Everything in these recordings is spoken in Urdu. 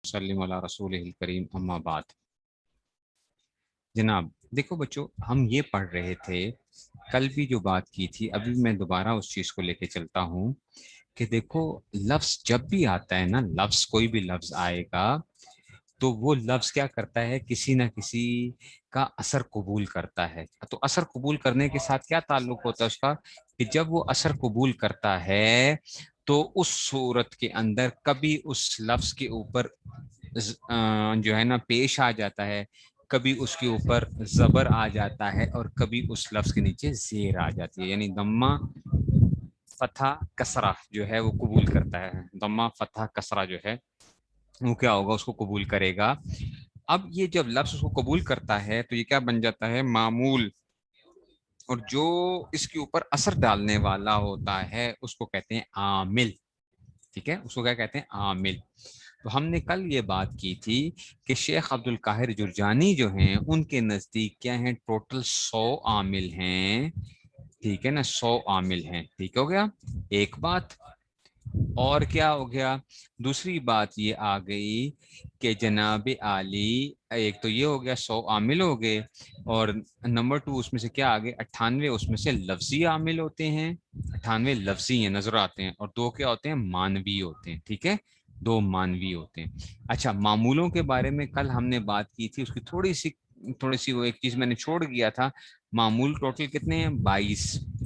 وسلم علی رسول الکریم اما بعد. جناب دیکھو بچوں، ہم یہ پڑھ رہے تھے، کل بھی جو بات کی تھی، ابھی میں دوبارہ اس چیز کو لے کے چلتا ہوں کہ دیکھو، لفظ جب بھی آتا ہے نا، لفظ کوئی بھی لفظ آئے گا تو وہ لفظ کیا کرتا ہے، کسی نہ کسی کا اثر قبول کرتا ہے. تو اثر قبول کرنے کے ساتھ کیا تعلق ہوتا ہے اس کا، کہ جب وہ اثر قبول کرتا ہے تو اس صورت کے اندر کبھی اس لفظ کے اوپر جو ہے نا پیش آ جاتا ہے، کبھی اس کے اوپر زبر آ جاتا ہے، اور کبھی اس لفظ کے نیچے زیر آ جاتی ہے. یعنی ضمہ فتح کسرہ جو ہے وہ قبول کرتا ہے. ضمہ فتح کسرہ جو ہے وہ کیا ہوگا، اس کو قبول کرے گا. اب یہ جب لفظ اس کو قبول کرتا ہے تو یہ کیا بن جاتا ہے، معمول. اور جو اس کے اوپر اثر ڈالنے والا ہوتا ہے اس کو کہتے ہیں عامل. ٹھیک ہے، اس کو کیا کہتے ہیں، عامل. تو ہم نے کل یہ بات کی تھی کہ شیخ عبد القاہر جرجانی جو ہیں ان کے نزدیک کیا ہیں، ٹوٹل 100 عامل ہیں. ٹھیک ہے نا، 100 عامل ہیں. ٹھیک ہو گیا ایک بات. اور کیا ہو گیا، دوسری بات یہ آ گئی کہ جناب عالی، ایک تو یہ ہو گیا 100 عامل ہو گئے، اور نمبر 2 اس میں سے کیا آگے 98 اس میں سے لفظی عامل ہوتے ہیں. 98 لفظی ہیں، نظر آتے ہیں، اور 2 کیا ہوتے ہیں، مانوی ہوتے ہیں. ٹھیک ہے، 2 مانوی ہوتے ہیں. اچھا، معمولوں کے بارے میں کل ہم نے بات کی تھی، اس کی تھوڑی سی وہ ایک چیز میں نے چھوڑ گیا تھا. معمول ٹوٹل کتنے ہیں، 22.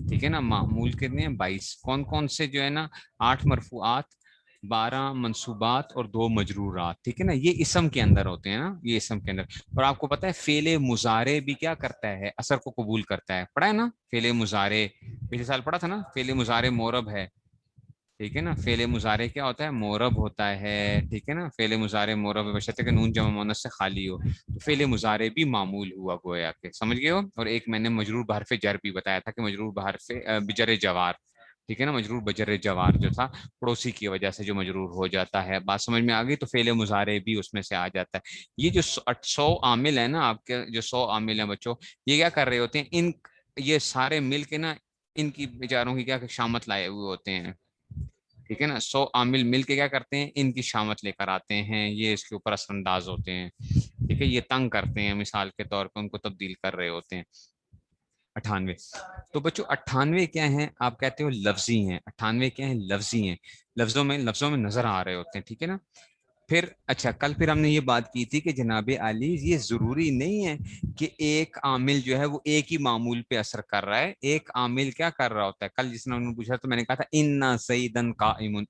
ٹھیک ہے نا، معمول کتنے ہیں، 22. کون کون سے جو ہے نا، 8 مرفوعات، 12 منصوبات اور 2 مجرورات. ٹھیک ہے نا، یہ اسم کے اندر ہوتے ہیں نا، یہ اسم کے اندر. اور آپ کو پتا ہے فعل مضارع بھی کیا کرتا ہے، اثر کو قبول کرتا ہے. پڑھا ہے نا فعل مضارع، پچھلے سال پڑھا تھا نا، فعل مضارع مورب ہے. ٹھیک ہے نا، فعل مضارع کیا ہوتا ہے، مورب ہوتا ہے. ٹھیک ہے نا، فعل مضارع مورب ہے، بشرطے کہ نون جمع مؤنث سے خالی ہو. تو فعل مضارع بھی معمول ہوا گویا کہ، سمجھ گئے ہو. اور ایک میں نے مجرور بحرف جر بھی بتایا تھا کہ مجرور بحرف بجر جوار. ٹھیک ہے نا، مجرور بجر جوار جو تھا پڑوسی کی وجہ سے جو مجرور ہو جاتا ہے. بات سمجھ میں آ گئی. تو فعل مضارع بھی اس میں سے آ جاتا ہے. یہ جو 100 عامل ہیں نا، آپ کے جو 100 عامل ہیں بچوں، یہ کیا کر رہے ہوتے ہیں، یہ سارے مل کے نا ان کی بیچاروں کی کیا شامت لائے ہوئے ہوتے ہیں. ٹھیک ہے نا، 100 عامل مل کے کیا کرتے ہیں، ان کی شامت لے کر آتے ہیں، یہ اس کے اوپر اثر انداز ہوتے ہیں. ٹھیک ہے، یہ تنگ کرتے ہیں، مثال کے طور پہ ان کو تبدیل کر رہے ہوتے ہیں. 98. تو بچوں 98 کیا ہیں، آپ کہتے ہو لفظی ہیں. 98 کیا ہیں، لفظی ہیں، لفظوں میں نظر آ رہے ہوتے ہیں. ٹھیک ہے نا. پھر اچھا، کل پھر ہم نے یہ بات کی تھی کہ جناب عالی، یہ ضروری نہیں ہے کہ ایک عامل جو ہے وہ ایک ہی معمول پہ اثر کر رہا ہے. ایک عامل کیا کر رہا ہوتا ہے، کل جس نے انہوں نے پوچھا تو میں نے کہا تھا انا زیدن قائم.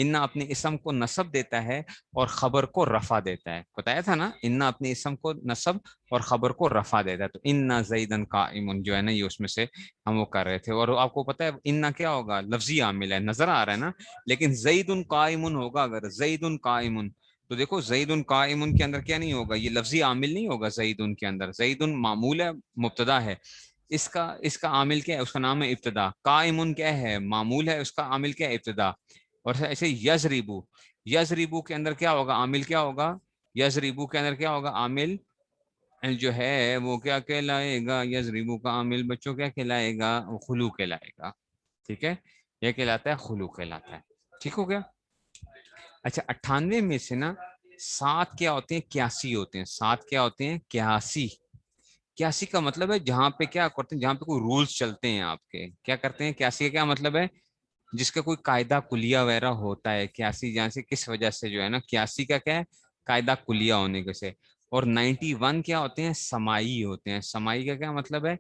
انا اپنے اسم کو نصب دیتا ہے اور خبر کو رفع دیتا ہے. بتایا تھا نا، انا اپنے اسم کو نصب اور خبر کو رفع دیتا ہے. تو انا زیدن قائم جو ہے نا، یہ اس میں سے ہم وہ کر رہے تھے. اور آپ کو پتا ہے انا کیا ہوگا، لفظی عامل ہے، نظر آ رہا ہے نا. لیکن زید قائم ہوگا، اگر زید قائم تو دیکھو زید قائم کے اندر کیا نہیں ہوگا، یہ لفظی عامل نہیں ہوگا. زید کے اندر زید معمول ہے، مبتدا ہے. اس کا عامل کیا ہے، اس کا نام ہے ابتدا. قائم کیا ہے، معمول ہے، اس کا عامل کیا ہے، ابتدا. اور ایسے یزریبو کے اندر کیا ہوگا، عامل کیا ہوگا، یزریبو کے اندر کیا ہوگا، عامل جو ہے وہ کیا کہلائے گا، یزریبو کا عامل بچوں کیا کہلائے گا، وہ خلو کہلائے گا. ٹھیک ہے، یہ کہلاتا ہے خلو کہلاتا ہے. ٹھیک ہو گیا. اچھا، 98 میں سے نا 7 کیا ہوتے ہیں، 81 ہوتے ہیں. 7 کیا ہوتے ہیں، 81. 81 کا مطلب ہے جہاں پہ کیا کرتے ہیں، جہاں پہ کوئی رولز چلتے ہیں آپ کے، کیا کرتے ہیں. 81 کا کیا مطلب ہے، جس کا کوئی قاعدہ کلیہ وغیرہ ہوتا ہے. 81 جہاں سے کس وجہ سے جو ہے نا، 81 کا کیا ہے، قاعدہ کلیہ ہونے کے سے. اور 91 کیا ہوتے ہیں، سماعی ہوتے ہیں. سماعی کا کیا مطلب ہے،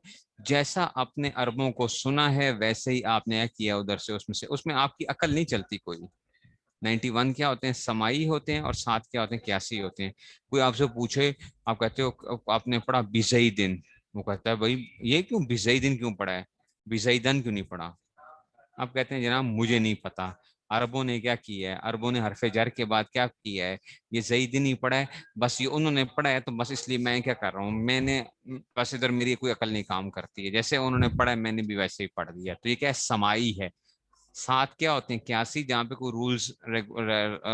جیسا اپنے عربوں کو سنا ہے ویسے ہی آپ نے کیا ادھر سے، اس میں آپ کی عقل نہیں چلتی کوئی. 91 کیا ہوتے ہیں، سماعی ہوتے ہیں. اور 7 کیا ہوتے ہیں، 81 ہوتے ہیں. کوئی آپ سے پوچھے، آپ کہتے ہو آپ نے پڑھا بزئی دن، وہ کہتا ہے بھائی یہ کیوں بزئی دن کیوں پڑھا ہے، بزئی دن کیوں نہیں پڑھا. آپ کہتے ہیں جناب مجھے نہیں پتا. عربوں نے کیا کیا ہے، عربوں نے حرف جر کے بعد کیا کیا ہے، یہ زید نہیں پڑھا ہے، بس یہ انہوں نے پڑھا ہے تو بس اس لیے میں کیا کر رہا ہوں، میں نے بس ادھر میری کوئی عقل نہیں کام کرتی ہے، جیسے انہوں نے پڑھا ہے میں نے بھی ویسے ہی پڑھ دیا. تو یہ کیا ہے، سماعی ہے. 7 کیا ہوتے ہیں، 81 جہاں پہ کوئی رولز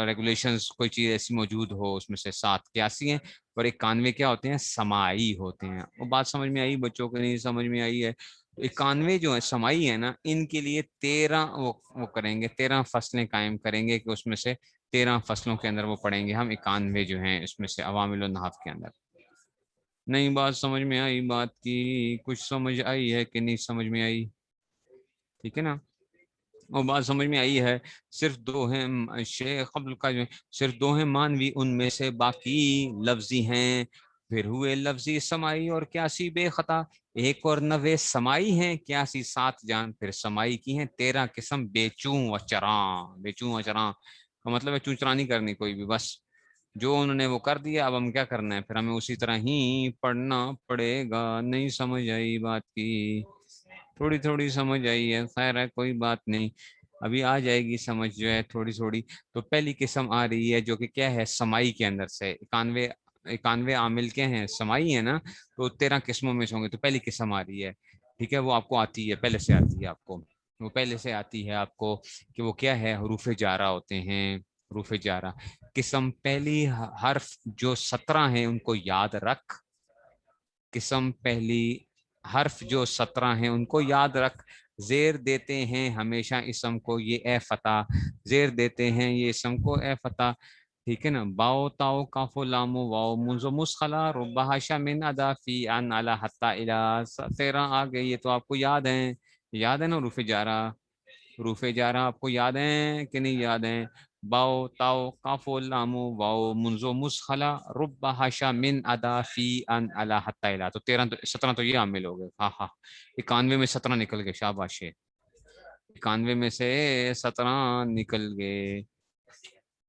ریگولیشنز کوئی چیز ایسی موجود ہو، اس میں سے 7 81 ہیں. اور 91 کیا ہوتے ہیں، سماعی ہوتے ہیں. وہ بات سمجھ میں آئی بچوں کو، نہیں سمجھ میں آئی ہے. 91 جو ہے سماعی ہے نا، ان کے لیے 13 وہ کریں گے، 13 فصلیں قائم کریں گے کہ اس میں سے 13 فصلوں کے اندر وہ پڑھیں گے ہم 91 جو ہیں اس میں سے عوامل النحو کے اندر. نہیں بات سمجھ میں آئی بات کی؟ کچھ سمجھ آئی ہے کہ نہیں سمجھ میں آئی؟ ٹھیک ہے نا، وہ بات سمجھ میں آئی ہے. صرف 2 ہیں شیخ قبل کا جو ہے، صرف 2 ہیں مانوی، ان میں سے باقی لفظی ہیں. پھر ہوئے لفظی سمائی اور کیاسی بے خطا، 1 اور 90 سمائی ہیں، کیاسی 7 جان پھر سمائی کی ہیں. 13 قسم بے چوں و چراں. بے چوں و چراں کا مطلب ہے چوں چرا نہیں کرنی کوئی بھی، بس جو انہوں نے وہ کر دیا، اب ہم کیا کرنا ہے، پھر ہمیں اسی طرح ہی پڑھنا پڑے گا. نہیں سمجھ آئی بات کی؟ تھوڑی تھوڑی سمجھ آئی ہے، خیر ہے کوئی بات نہیں، ابھی آ جائے گی سمجھ جو ہے تھوڑی تھوڑی. تو پہلی قسم آ رہی ہے جو کہ کیا ہے، سمائی کے اندر سے. 91 عامل کے ہیں، سمائی ہے نا، تو 13 قسموں میں سے ہوں گے. تو پہلی قسم آ رہی ہے، ٹھیک ہے، وہ آپ کو آتی ہے، پہلے سے آتی ہے آپ کو، وہ پہلے سے آتی ہے آپ کو کہ وہ کیا ہے، حروف جارہ ہوتے ہیں. حروف جارہ قسم پہلی، حرف جو 17 ہیں ان کو یاد رکھ. قسم پہلی حرف جو 17 ہیں ان کو یاد رکھ. زیر دیتے ہیں ہمیشہ اسم کو یہ اے فتح، زیر دیتے ہیں یہ اسم کو اے فتح. ٹھیک ہے نا، باؤ تاؤ کاف و لام و واؤ منذ مسخلا رب حاشا من ادا فی ان علی حتی الی. 13 آ گئی، یہ تو آپ کو یاد ہیں، یاد ہے نا حروف جارہ. حروف جارہ آپ کو یاد ہیں کہ نہیں یاد ہیں؟ باؤ تاؤ کاف و لام و واؤ منذ مسخلا رب حاشا من ادا فی ان علی حتی الی. تو 17 تو یہ عامل ہو گئے. ہاں ہاں، 91 میں 17 نکل گئے، شاباش. 91 میں سے 17 نکل گئے.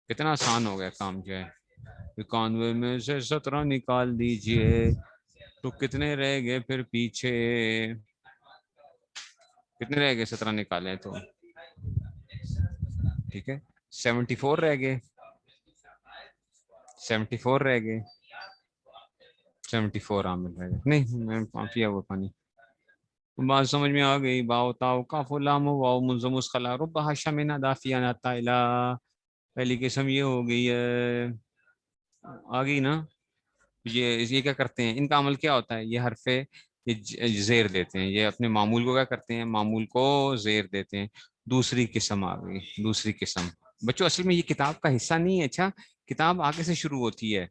کتنا آسان ہو گیا کام جو ہے. 91 میں سے 17 نکال دیجئے تو کتنے رہ گئے پھر پیچھے؟ کتنے رہ گئے 17 نکالے تو؟ ٹھیک ہے، 74 رہ گئے. 74 رہ گئے. 74 عامل رہ گئے. نہیں میں پیا ہوا پانی. بات سمجھ میں آ گئی؟ باؤ تاؤ کاف و لام و واؤ منذ مسخلا رب حاشا من ادا فی ان حتی الی. پہلی قسم یہ ہو گئی ہے، آ گئی نا. یہ کیا کرتے ہیں، ان کا عمل کیا ہوتا ہے، یہ حرف یہ زیر دیتے ہیں، یہ اپنے معمول کو کیا کرتے ہیں، معمول کو زیر دیتے ہیں. دوسری قسم آ گئی. دوسری قسم بچوں اصل میں یہ کتاب کا حصہ نہیں ہے. اچھا، کتاب آگے سے شروع ہوتی ہے.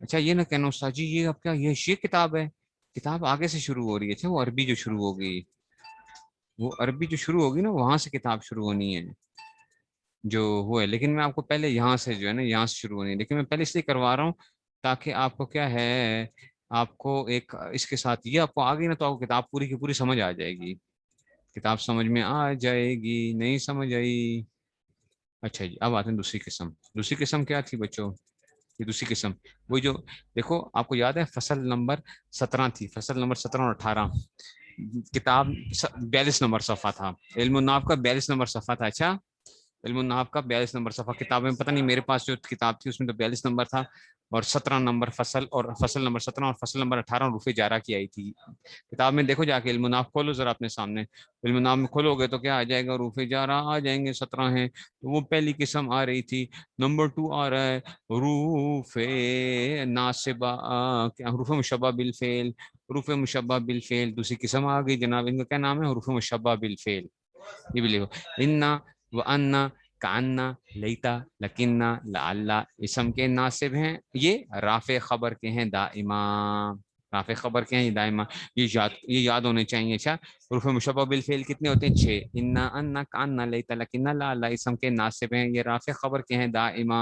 اچھا یہ نہ کہنا استاد جی یہ اب کیا یہ کتاب ہے، کتاب آگے سے شروع ہو رہی ہے. اچھا وہ عربی جو شروع ہوگی، وہ عربی جو شروع ہوگی نا وہاں سے کتاب شروع ہونی ہے جو وہ ہے. لیکن میں آپ کو پہلے یہاں سے جو ہے نا یہاں سے شروع ہونی ہے، لیکن میں پہلے اس لیے کروا رہا ہوں تاکہ آپ کو کیا ہے، آپ کو ایک اس کے ساتھ یہ آپ کو آ گئی نا تو آپ کو کتاب پوری کی پوری سمجھ آ جائے گی. کتاب سمجھ میں آ جائے گی. نہیں سمجھ آئی؟ اچھا جی، اب آتے ہیں دوسری قسم. دوسری قسم کیا تھی بچوں؟ یہ دوسری قسم وہی جو دیکھو آپ کو یاد ہے فصل نمبر 17 تھی، فصل نمبر 17 اور 18. کتاب 42 نمبر صفحہ تھا، علم النحو کا 42 نمبر صفحہ تھا. اچھا علم النحو کا 42 نمبر صفحہ. کتاب میں پتہ نہیں، میرے پاس جو کتاب تھی اس میں تو 42 نمبر تھا، اور 17 نمبر فصل، اور فصل نمبر 17 اور فصل نمبر 18 حروف جارہ کی آئی تھی. کتاب میں دیکھو جا کے، علم النحو کھولو ذرا اپنے سامنے. علم النحو میں کھولو گے تو کیا آ جائے گا، حروف جارہ آ جائیں گے، 17 ہیں. وہ پہلی قسم آ رہی تھی. نمبر 2 آ رہا ہے حروف ناصبہ، حروف مشبہ بالفعل. حروف مشبہ بالفعل دوسری قسم آ گئی جناب. ان کا کیا نام ہے، حروف مشبہ بالفعل. یہ بھی لکھو، انا وانا کانا لیتا لکنا لعل اسم کے ناصب ہیں، یہ رافع خبر کے ہیں دائما. رافع خبر کے ہیں دائما، یہ یاد ہونے چاہیے. اچھا حروف مشبہ بالفعل کتنے ہوتے ہیں؟ 6. انا انا کانا لیتا لکنا لعل اسم کے ناصب ہیں، یہ رافع خبر کے ہیں دائما.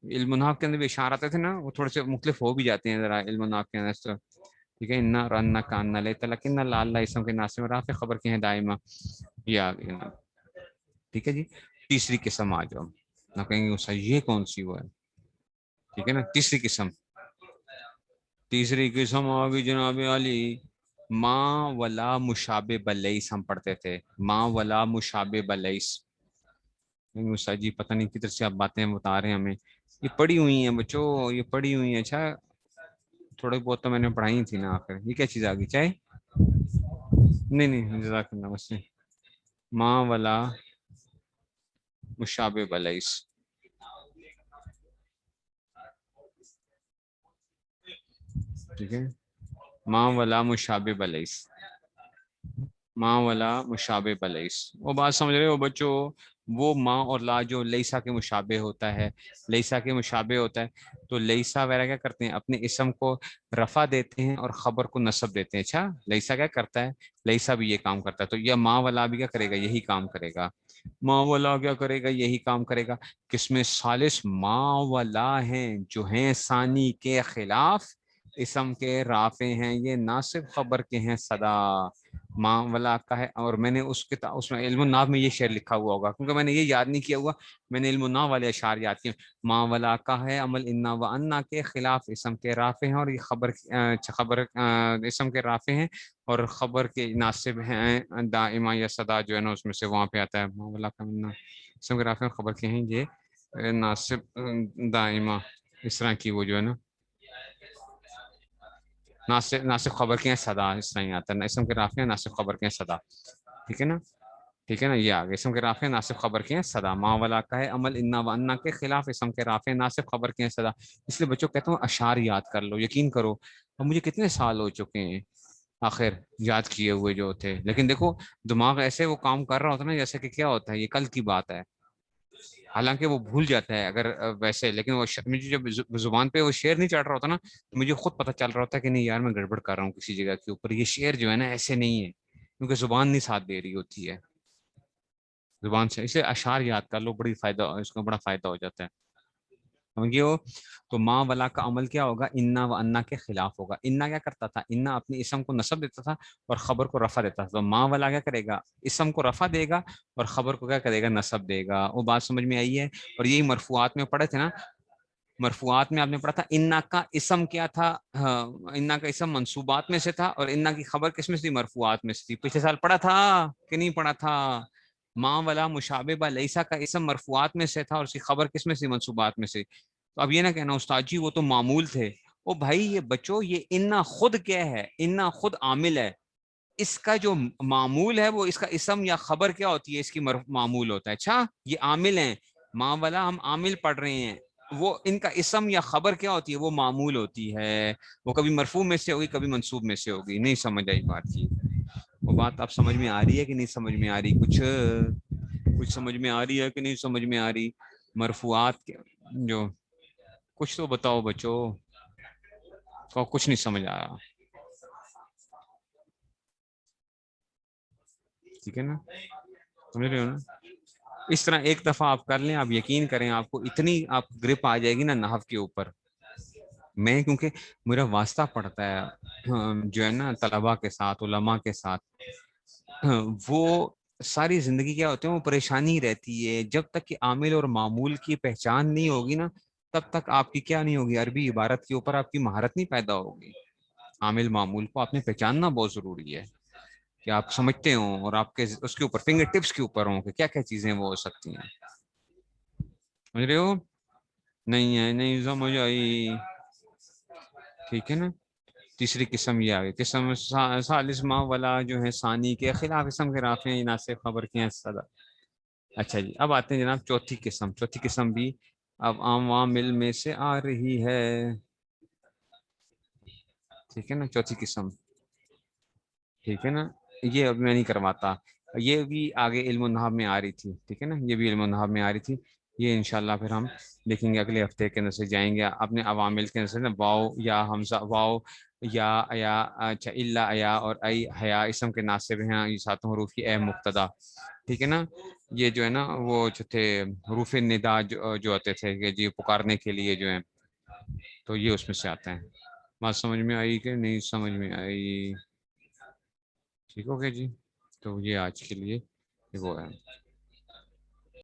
علم النحو کے اندر بھی اشارات تھے نا، وہ تھوڑے سے مختلف ہو بھی جاتے ہیں ذرا علم النحو کے اندر. ٹھیک ہے، انا اور انا کانا لیتا لکنا لعل اسم کے ناصب رافع خبر کے ہیں دائما. یہ آ گئی. ٹھیک ہے جی، تیسری قسم آ جاؤ. نہ کہیں گے یہ کون سی وہ ہے. ٹھیک ہے نا، تیسری قسم. تیسری قسم آ گئی جناب علی. ما ولا مشابہ بلیس ہم پڑھتے تھے، ما ولا مشابہ بلیس. جی پتہ نہیں کدھر سے آپ باتیں بتا رہے ہیں ہمیں. یہ پڑھی ہوئی ہیں بچوں، یہ پڑھی ہوئی ہیں. اچھا تھوڑے بہت تو میں نے پڑھائی تھی نا. آخر یہ کیا چیز آ گئی چاہے؟ نہیں نہیں جزاک اللہ. بس ما ولا مشابہ بلیس. ٹھیک ہے، ما ولا مشابہ بلیس. ماں والا مشابہ بلیس، وہ بات سمجھ رہے ہو بچوں؟ وہ ماں اور لا جو لیسا کے مشابہ ہوتا ہے، لیسا کے مشابہ ہوتا ہے، تو لیسا وغیرہ کیا کرتے ہیں، اپنے اسم کو رفع دیتے ہیں اور خبر کو نصب دیتے ہیں. اچھا لیسا کیا کرتا ہے، لیسا بھی یہ کام کرتا ہے. تو یہ ماں والا بھی کیا کرے گا، یہی کام کرے گا. ماں والا کیا کرے گا، یہی کام کرے گا. قسم ثالث ماں والا ہیں جو ہیں ثانی کے خلاف اسم کے رافع ہیں، یہ ناصب خبر کے ہیں صدا. ماں والا کا ہے. اور میں نے اس میں علم الناف میں یہ شعر لکھا ہوا ہوگا، کیونکہ میں نے یہ یاد نہیں کیا ہوا، میں نے علم الناف والے اشعار یاد کیے. ماں والا کا ہے عمل انا و انا کے خلاف اسم کے رافع ہیں، اور یہ خبر اسم کے رافع ہیں اور خبر کے ناصب ہیں دائمہ یا صدا جو ہے نا اس میں سے وہاں پہ آتا ہے. ماں والا کا اسم کے رافع اور خبر کے ہیں یہ ناصب دائمہ، اس طرح کی وہ جو ہے نا ناصب خبر کے ہیں صدا، اس طرح ہی آتا ہے. اسم کے رافع ناصب خبر کے ہیں صدا. ٹھیک ہے نا، ٹھیک ہے نا، یہ آگے اسم کے رافع ناصب خبر کے ہیں صدا. ماں والا کا ہے عمل انا و انا کے خلاف اسم کے رافع ناصب خبر کے ہیں صدا. اس لیے بچوں کہتا ہوں اشعار یاد کر لو، یقین کرو. اور مجھے کتنے سال ہو چکے ہیں آخر یاد کیے ہوئے جو تھے، لیکن دیکھو دماغ ایسے وہ کام کر رہا ہوتا ہے نا جیسے کہ کیا ہوتا ہے یہ کل کی بات ہے، حالانکہ وہ بھول جاتا ہے اگر ویسے. لیکن وہ مجھے جب زبان پہ وہ شعر نہیں چڑھ رہا ہوتا نا، مجھے خود پتہ چل رہا ہوتا ہے کہ نہیں یار میں گڑبڑ کر رہا ہوں کسی جگہ کے اوپر. یہ شعر جو ہے نا ایسے نہیں ہے، کیونکہ زبان نہیں ساتھ دے رہی ہوتی ہے زبان سے. اسے اشعار یاد کر لو، بڑی فائدہ اس کا بڑا فائدہ ہو جاتا ہے. سمجھے ہو؟ تو ماں والا کا عمل کیا ہوگا، انا و انا کے خلاف ہوگا. انا کیا کرتا تھا، انا اپنی اسم کو نصب دیتا تھا اور خبر کو رفع دیتا تھا. تو ماں والا کیا کرے گا، اسم کو رفع دے گا اور خبر کو کیا کرے گا، نصب دے گا. وہ بات سمجھ میں آئی ہے؟ اور یہی مرفوعات میں پڑھے تھے نا، مرفوعات میں آپ نے پڑھا تھا انا کا اسم کیا تھا، انا کا اسم منصوبات میں سے تھا اور انا کی خبر کس میں سے تھی، مرفوعات میں سے تھی. پچھلے سال پڑھا تھا کہ نہیں پڑھا تھا؟ ماں والا مشابہ لیسا کا اسم مرفوعات میں سے تھا اور اس کی خبر کس میں سے، منصوبات میں سے. تو اب یہ نہ کہنا استاد جی وہ تو معمول تھے. او بھائی یہ بچوں یہ انا خود کیا ہے، انا خود عامل ہے. اس کا جو معمول ہے وہ اس کا اسم یا خبر کیا ہوتی ہے، اس کی معمول ہوتا ہے. اچھا یہ عامل ہیں، ماں والا ہم عامل پڑھ رہے ہیں، وہ ان کا اسم یا خبر کیا ہوتی ہے، وہ معمول ہوتی ہے. وہ کبھی مرفوع میں سے ہوگی کبھی منصوب میں سے ہوگی. نہیں سمجھ آئی بات کی؟ وہ بات اب سمجھ میں آ رہی ہے کہ نہیں سمجھ میں آ رہی؟ کچھ سمجھ میں آ رہی ہے کہ نہیں سمجھ میں آ رہی؟ مرفوعات کے جو کچھ تو بتاؤ بچوں، کو کچھ نہیں سمجھ آیا. ٹھیک ہے نا، سمجھ رہے ہو نا؟ اس طرح ایک دفعہ آپ کر لیں، آپ یقین کریں آپ کو اتنی آپ گرپ آ جائے گی نا نحو کے اوپر. میں کیونکہ میرا واسطہ پڑتا ہے جو ہے نا طلبا کے ساتھ، علماء کے ساتھ، وہ ساری زندگی کیا ہوتے ہیں، وہ پریشانی رہتی ہے جب تک کہ عامل اور معمول کی پہچان نہیں ہوگی نا، تب تک آپ کی کیا نہیں ہوگی، عربی عبارت کے اوپر آپ کی مہارت نہیں پیدا ہوگی. عامل معمول کو آپ نے پہچاننا بہت ضروری ہے کہ آپ سمجھتے ہوں اور آپ کے اس کے اوپر فنگر ٹپس کے اوپر ہوں کہ کیا کیا چیزیں وہ ہو سکتی ہیں. سمجھ رہے ہو؟ نہیں ہے، نہیں سمجھ آئی؟ ٹھیک ہے نا. تیسری قسم یہ آ گئی، قسم ثالث ماں والا جو ہے ثانی کے خلاف اسم کے رافع ناصب خبر کے ہیں صدا. اچھا جی اب آتے ہیں جناب چوتھی قسم. چوتھی قسم بھی اب عوامل میں سے آ رہی ہے. ٹھیک ہے نا، چوتھی قسم. ٹھیک ہے نا، یہ اب میں نہیں کرواتا، یہ بھی آگے علم النحو میں آ رہی تھی. ٹھیک ہے نا، یہ بھی علم النحو میں آ رہی تھی. یہ انشاءاللہ پھر ہم دیکھیں گے اگلے ہفتے کے اندر سے جائیں گے اپنے عوامل کے اندر سے نا. واو یا حمزہ، واو یا اچھا الا یا اور ای حیا اسم کے ناصب ہیں یہ ساتوں حروف کی اے مقتدا. ٹھیک ہے نا، یہ جو ہے نا وہ جو تھے حروف ندا جو ہوتے تھے کہ جی پکارنے کے لیے جو ہیں، تو یہ اس میں سے آتے ہیں. بات سمجھ میں آئی کہ نہیں سمجھ میں آئی؟ ٹھیک ہو گیا جی. تو یہ آج کے لیے وہ ہے.